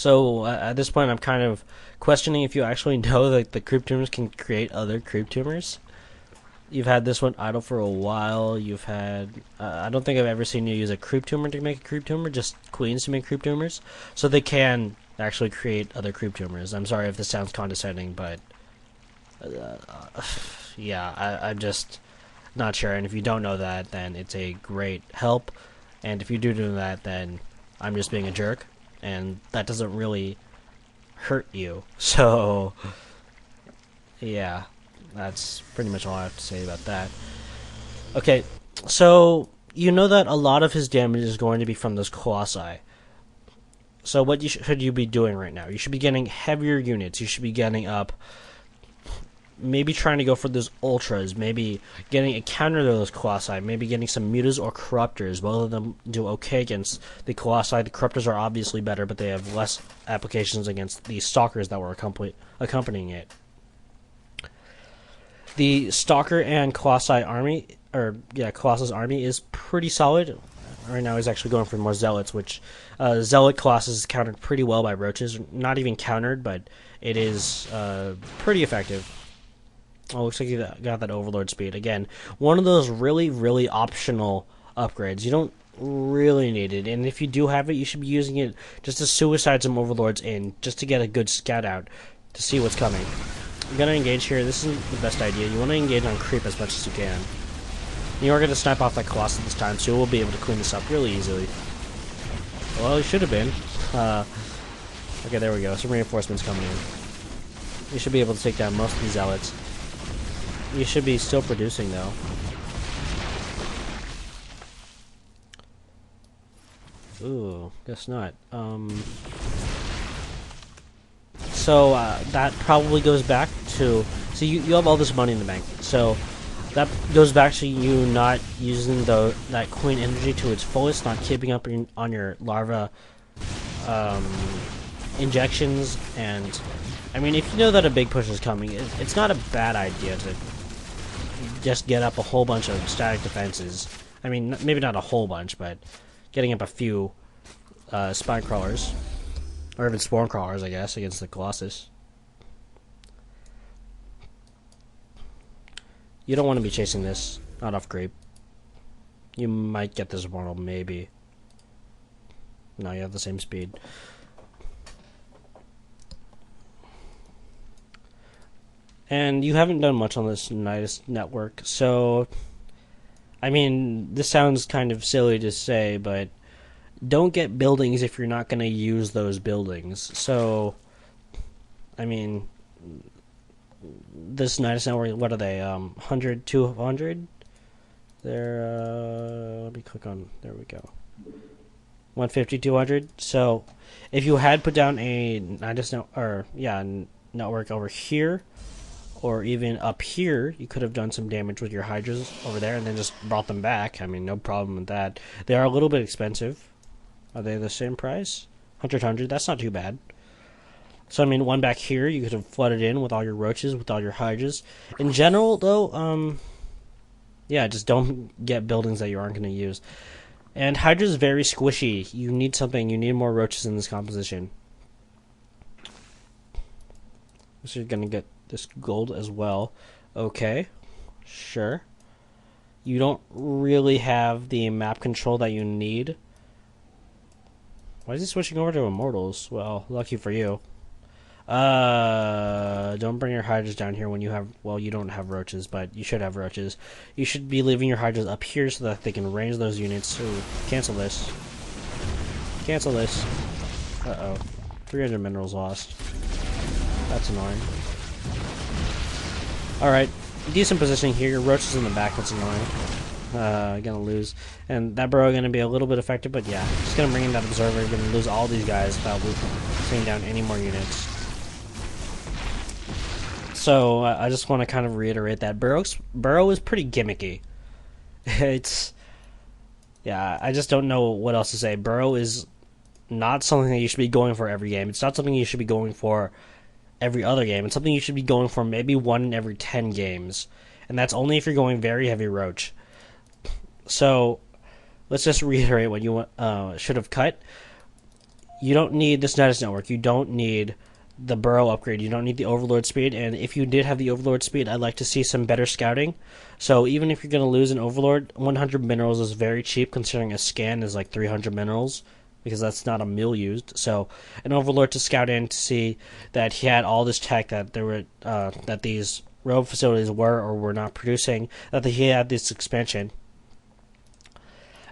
So at this point, I'm kind of questioning if you actually know that the creep tumors can create other creep tumors. You've had this one idle for a while. You've had... I don't think I've ever seen you use a creep tumor to make a creep tumor, just queens to make creep tumors. So they can actually create other creep tumors. I'm sorry if this sounds condescending, but... yeah, I'm just not sure. And if you don't know that, then it's a great help. And if you do that, then I'm just being a jerk. And that doesn't really hurt you. So, yeah, that's pretty much all I have to say about that. Okay, so you know that a lot of his damage is going to be from those Colossi. So what should you be doing right now? You should be getting heavier units. You should be getting up, maybe trying to go for those Ultras, maybe getting a counter to those Colossi, maybe getting some Mutas or Corruptors. Both of them do okay against the Colossi. The Corruptors are obviously better, but they have less applications against the Stalkers that were accompanying it. The Stalker and Colossi army, Colossus army is pretty solid. Right now he's actually going for more Zealots, which Zealot Colossus is countered pretty well by Roaches. Not even countered, but it is pretty effective. Oh, looks like you got that Overlord speed. Again, one of those really, really optional upgrades. You don't really need it, and if you do have it, you should be using it just to suicide some Overlords in, just to get a good scout out, to see what's coming. You're going to engage here. This isn't the best idea. You want to engage on creep as much as you can. You are going to snipe off that Colossus this time, so we'll be able to clean this up really easily. Well, he should have been. Okay, there we go. Some reinforcements coming in. You should be able to take down most of these Zealots. You should be still producing, though. Ooh, guess not. So, that probably goes back to... So, you have all this money in the bank. So, that goes back to you not using that Queen energy to its fullest, not keeping up on your larva injections, and... I mean, if you know that a big push is coming, it's not a bad idea to just get up a whole bunch of static defenses. I mean, maybe not a whole bunch, but getting up a few spine crawlers, or even spawn crawlers, I guess, against the Colossus. You don't want to be chasing this, not off creep. You might get this mortal, maybe. No, you have the same speed. And you haven't done much on this Nidus network, so... I mean, this sounds kind of silly to say, but... Don't get buildings if you're not going to use those buildings. So... I mean... This Nidus network, what are they? 100, 200? They're, let me click on... There we go. 150, 200. So, if you had put down a Nidus network over here... or even up here, you could have done some damage with your Hydras over there and then just brought them back. I mean, no problem with that. They are a little bit expensive. Are they the same price? 100, that's not too bad. So, I mean, one back here, you could have flooded in with all your Roaches, with all your Hydras. In general, though, yeah, just don't get buildings that you aren't going to use. And Hydra is very squishy. You need more Roaches in this composition. So you're going to get this gold as well. Okay, sure. You don't really have the map control that you need. Why is he switching over to Immortals? Well, lucky for you. Don't bring your Hydras down here when you have... Well, you don't have Roaches, but you should have Roaches. You should be leaving your Hydras up here so that they can range those units. Ooh, cancel this. Cancel this. Uh-oh. 300 minerals lost. That's annoying. Alright, decent positioning here. Your Roaches in the back, that's annoying. Gonna lose. And that burrow gonna be a little bit effective, but yeah. Just gonna bring in that Observer, gonna lose all these guys without taking down any more units. So, I just want to kind of reiterate that burrow is pretty gimmicky. It's... Yeah, I just don't know what else to say. Burrow is not something that you should be going for every game. It's not something you should be going for every other game. It's something you should be going for maybe 1 in every 10 games. And that's only if you're going very heavy Roach. So, let's just reiterate what you should have cut. you don't need this Nidus network. You don't need the burrow upgrade. You don't need the overlord speed. And if you did have the overlord speed, I'd like to see some better scouting. So even if you're going to lose an overlord, 100 minerals is very cheap considering a scan is like 300 minerals because that's not a mill used. So an overlord to scout in to see that he had all this tech that there were that these road facilities were or were not producing, that he had this expansion.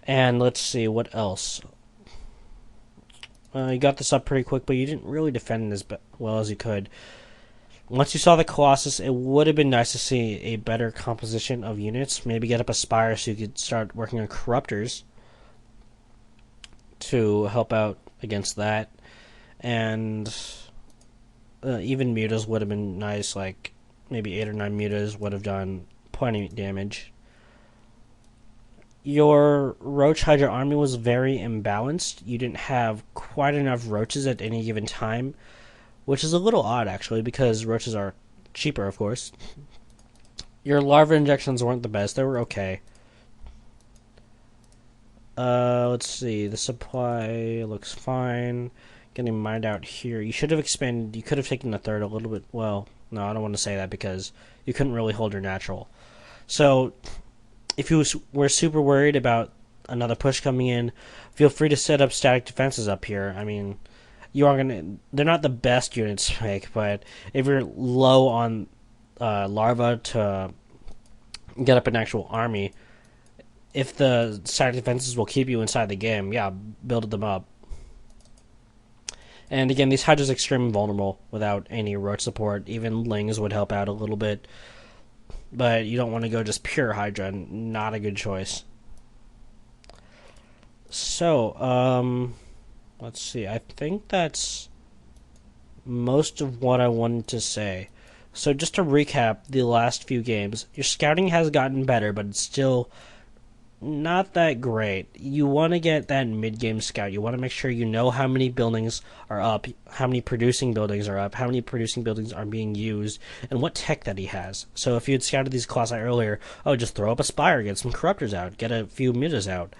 And let's see what else. You got this up pretty quick, but you didn't really defend it as well as you could. Once you saw the Colossus, it would have been nice to see a better composition of units. Maybe get up a Spire so you could start working on Corruptors to help out against that. And even Mutas would have been nice, like maybe 8 or 9 Mutas would have done plenty damage. Your Roach Hydra army was very imbalanced. You didn't have quite enough roaches at any given time, which is a little odd actually because roaches are cheaper, of course. Your larva injections weren't the best. They were okay. Let's see. The supply looks fine. Getting mined out here. You should have expanded. You could have taken the third a little bit. Well, no, I don't want to say that because you couldn't really hold your natural. So if you were super worried about another push coming in, feel free to set up static defenses up here. I mean, you are they're not the best units to make, but if you're low on larva to get up an actual army, if the static defenses will keep you inside the game, yeah, build them up. And again, these Hydra's extremely vulnerable without any roach support. Even Lings would help out a little bit. But you don't want to go just pure Hydra. Not a good choice. So, let's see. I think that's most of what I wanted to say. So just to recap the last few games, your scouting has gotten better, but it's still not that great. You want to get that mid-game scout. You want to make sure you know how many buildings are up, how many producing buildings are up, how many producing buildings are being used, and what tech that he has. So if you had scouted these Colossi earlier, just throw up a Spire, get some Corruptors out, get a few Mutas out.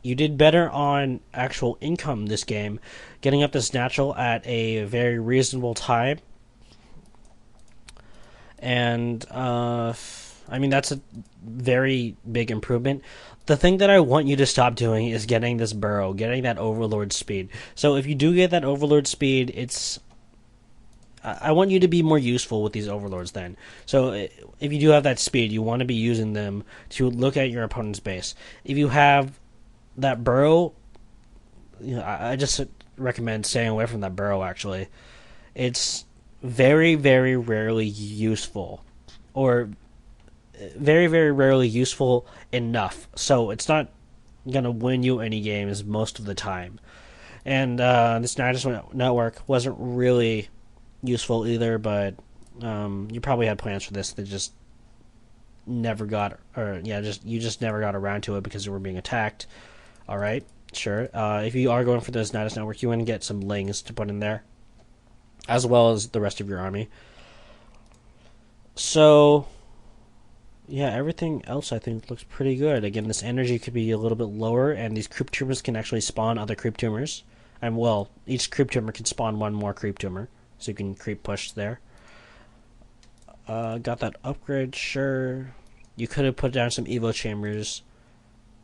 You did better on actual income this game, getting up this natural at a very reasonable time. And, I mean, that's a very big improvement. The thing that I want you to stop doing is getting this burrow, getting that overlord speed. So if you do get that overlord speed, I want you to be more useful with these overlords then. So if you do have that speed, you want to be using them to look at your opponent's base. If you have that burrow, I just recommend staying away from that burrow, actually. It's very, very rarely useful. Or very, very rarely useful enough. So it's not going to win you any games most of the time. And this Nidus network wasn't really useful either, but you probably had plans for this that just never got, you just never got around to it because you were being attacked. All right, sure. If you are going for this Nidus network, you want to get some Lings to put in there, as well as the rest of your army. So yeah, everything else I think looks pretty good. Again, this energy could be a little bit lower, and these creep tumors can actually spawn other creep tumors. And well, each creep tumor can spawn one more creep tumor, so you can creep push there. Got that upgrade, sure. You could have put down some Evo chambers,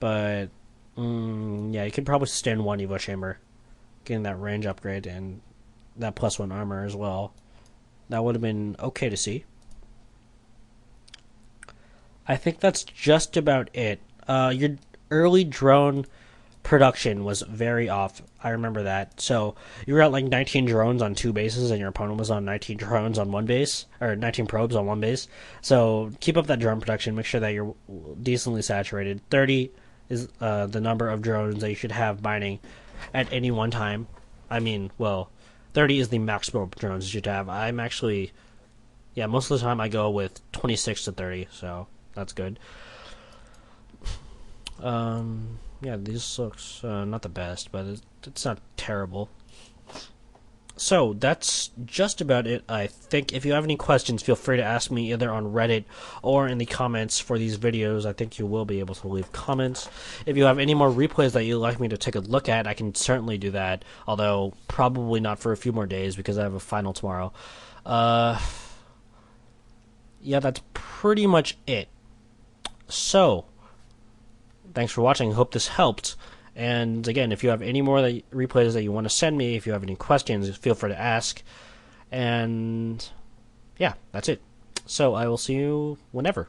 but yeah, you could probably sustain one Evo chamber, getting that range upgrade and that +1 armor as well. That would have been okay to see. I think that's just about it. Your early drone production was very off. I remember that. So you were at like 19 drones on 2 bases, and your opponent was on 19 drones on 1 base, or 19 probes on 1 base. So keep up that drone production. Make sure that you're decently saturated. 30 is the number of drones that you should have mining at any one time. I mean, well, 30 is the maximum drones you should have. I'm actually, most of the time I go with 26 to 30, so that's good. This looks not the best, but it's not terrible. So that's just about it, I think. If you have any questions, feel free to ask me either on Reddit or in the comments for these videos. I think you will be able to leave comments. If you have any more replays that you'd like me to take a look at, I can certainly do that, although probably not for a few more days because I have a final tomorrow. Yeah, that's pretty much it. So, thanks for watching. Hope this helped. And again, if you have any more replays that you want to send me, if you have any questions, feel free to ask. And yeah, that's it. So I will see you whenever.